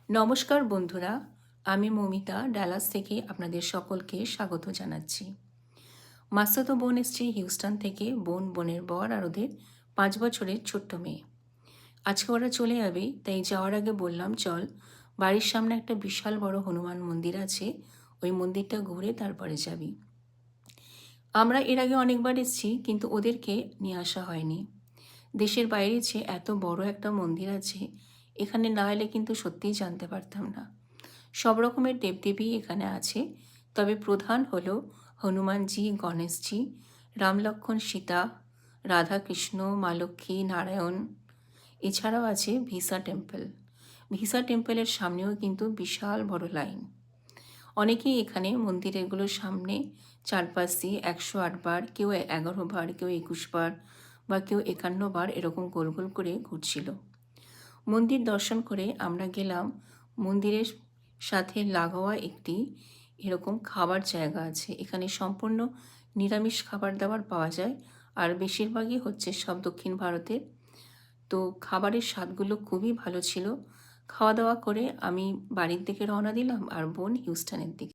নমস্কার বন্ধুরা, আমি মমিতা ডালাস থেকে আপনাদের সকলকে স্বাগত জানাচ্ছি। মাস্তুতো বোন এসছে হিউস্টন থেকে, বোনের বর আর ওদের 5 বছরের ছোট্ট মেয়ে। আজকে ওরা চলে যাবে, তাই যাওয়ার আগে বললাম চল, বাড়ির সামনে একটা বিশাল বড় হনুমান মন্দির আছে, ওই মন্দিরটা ঘুরে তারপরে যাবি। আমরা এর আগে অনেকবার এসেছি, কিন্তু ওদেরকে নিয়ে আসা হয়নি। দেশের বাইরে যে এত বড় একটা মন্দির আছে, এখানে না এলে কিন্তু সত্যিই জানতে পারতাম না। সব রকমের দেবদেবী এখানে আছে, তবে প্রধান হলো হনুমানজি, গণেশজি, রাম লক্ষ্মণ সীতা, রাধা কৃষ্ণ, মা লক্ষ্মী, নারায়ণ। এছাড়াও আছে ভিসা টেম্পল। ভিসা টেম্পলের সামনেও কিন্তু বিশাল বড় লাইন। অনেকেই এখানে মন্দিরেরগুলোর সামনে চারপাশ দিয়ে 108 বার, কেউ 11 বার, কেউ 21 বার বা কেউ 51 বার এরকম গোল গোল করে ঘুরছিল। মন্দির দর্শন করে আমরা গেলাম মন্দিরের সাথে লাগোয়া একটি এরকম খাবার জায়গা আছে। এখানে সম্পূর্ণ নিরামিষ খাবার দাবার পাওয়া যায়, আর বেশিরভাগই হচ্ছে সব দক্ষিণ ভারতের। তো খাবারের স্বাদগুলো খুবই ভালো ছিল। খাওয়া দাওয়া করে আমি বাড়ির দিকে রওনা দিলাম, আর বোন হিউস্টনের দিকে।